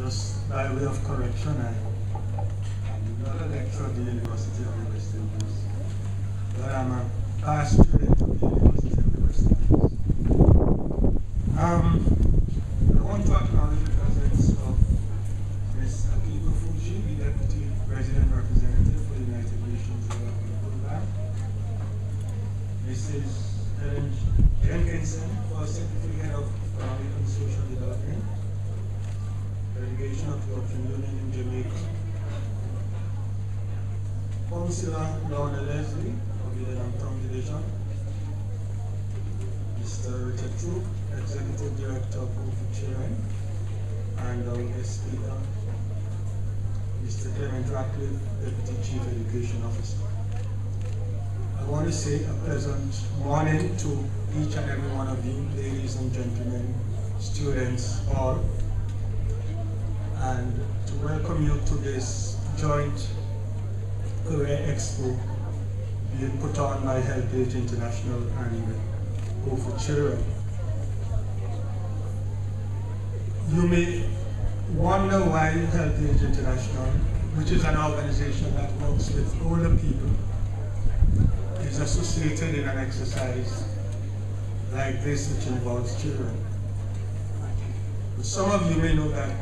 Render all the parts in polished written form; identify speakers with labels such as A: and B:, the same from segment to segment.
A: Just by way of correction, I'm not a lecturer at the University of the West Indies, but I'm a past student of the University of the West Indies. I want to acknowledge the presence of Ms. Akiko Fuji, the Deputy Resident Representative for the United Nations Development Program, Mrs. Kingston, First Secretary Head of Economic and Social Development, delegation of the European Union in Jamaica, Councillor Lorna Leslie of the Downtown Division, Mr. Richard Troop, Executive Director of Home for Children, and our guest speaker, Mr. Clement Ratcliffe, Deputy Chief Education Officer. I want to say a pleasant morning to each and every one of you, ladies and gentlemen, students, all, and to welcome you to this joint career expo being put on by Helpage International and Home for Children. You may wonder why Helpage International, which is an organization that works with older people, is associated in an exercise like this which involves children. But some of you may know that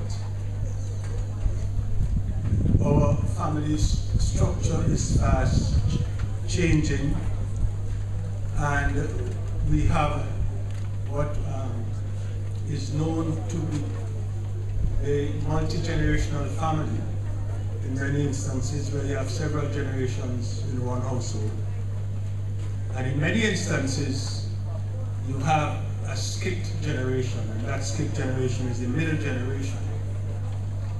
A: our family's structure is fast changing, and we have what is known to be a multi-generational family in many instances, where you have several generations in one household. And in many instances, you have a skipped generation, and that skipped generation is the middle generation.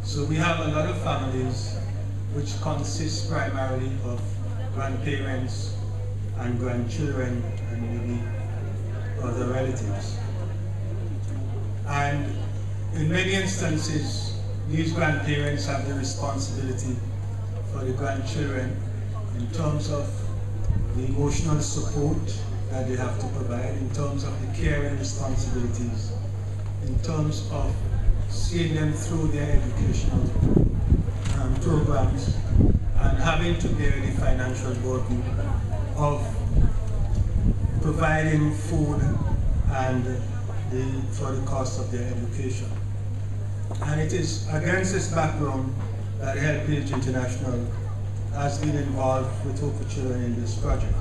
A: So we have a lot of families which consist primarily of grandparents and grandchildren and maybe other relatives. And in many instances, these grandparents have the responsibility for the grandchildren in terms of the emotional support that they have to provide, in terms of the caring responsibilities, in terms of seeing them through their educational programs, and having to bear the financial burden of providing food and for the cost of their education. And it is against this background that Helpage International has been involved with Hope for Children in this project.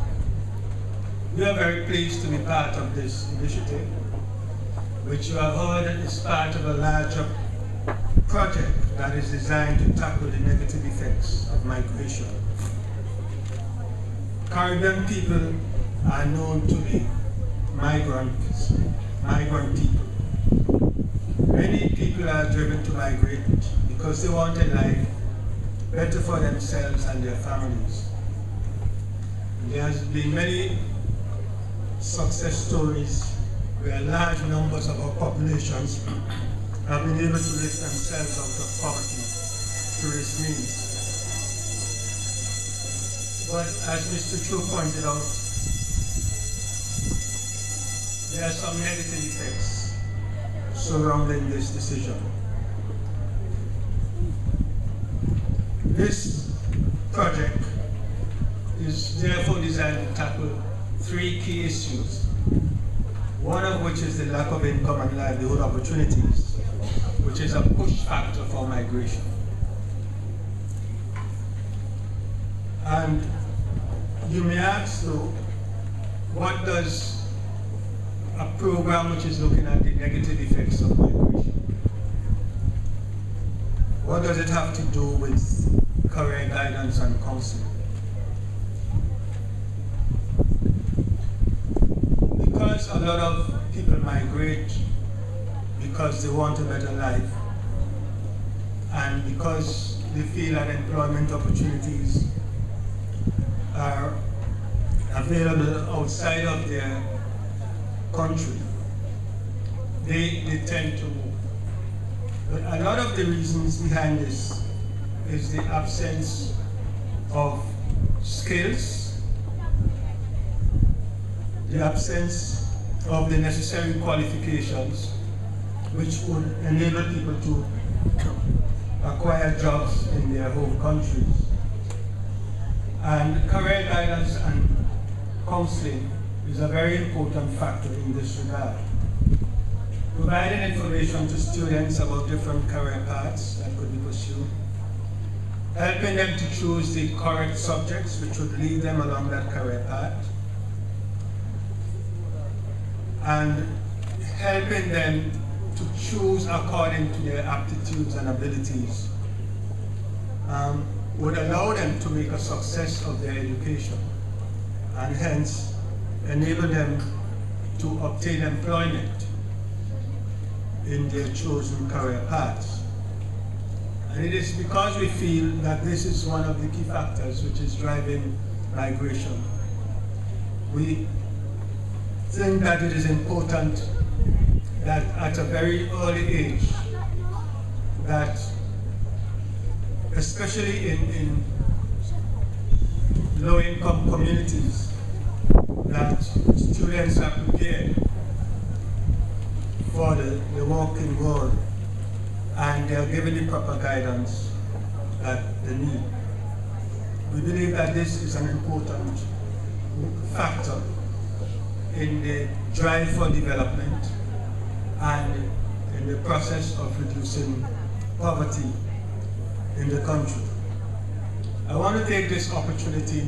A: We are very pleased to be part of this initiative, which you have heard is part of a larger project that is designed to tackle the negative effects of migration. Caribbean people are known to be migrant people. Many people are driven to migrate because they want a life better for themselves and their families. There has been many success stories where large numbers of our populations have been able to lift themselves out of poverty through this means. But as Mr. Cho pointed out, there are some negative effects surrounding this decision. This project is therefore designed to tackle three key issues, one of which is the lack of income and livelihood opportunities, which is a push factor for migration. And you may ask, though, what does a program which is looking at the negative effects of migration, what does it have to do with career guidance and counseling? Because a lot of people migrate because they want a better life, and because they feel that employment opportunities are available outside of their country, they tend to move. But a lot of the reasons behind this is the absence of skills, the absence of the necessary qualifications which would enable people to acquire jobs in their home countries. And career guidance and counseling is a very important factor in this regard. Providing information to students about different career paths that could be pursued, helping them to choose the correct subjects which would lead them along that career path, and helping them to choose according to their aptitudes and abilities would allow them to make a success of their education and hence enable them to obtain employment in their chosen career paths. And it is because we feel that this is one of the key factors which is driving migration. We think that it is important that at a very early age, that especially in low-income communities, that students are prepared for the working world and they are given the proper guidance that they need. We believe that this is an important factor in the drive for development and in the process of reducing poverty in the country. I want to take this opportunity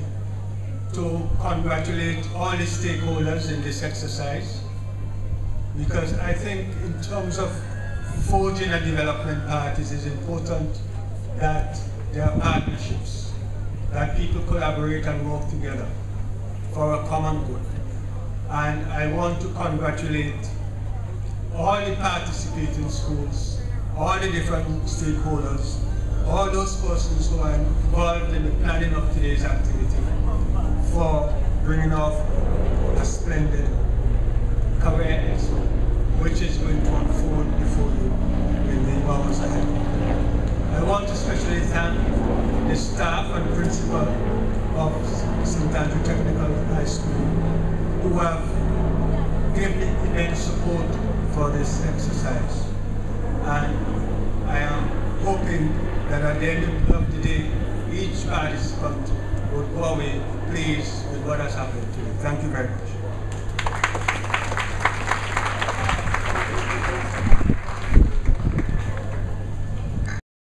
A: to congratulate all the stakeholders in this exercise, because I think in terms of forging a development path, it is important that there are partnerships, that people collaborate and work together for a common good. And I want to congratulate all the participating schools, all the different stakeholders, all those persons who are involved in the planning of today's activity for bringing off a splendid career expo, which is going to unfold before you in the hours ahead. I want to especially thank the staff and principal of St. Andrew Technical High School who have given me immense support for this exercise. And I am hoping that at the end of the day, each participant would go away pleased with what has happened today. Thank you very much.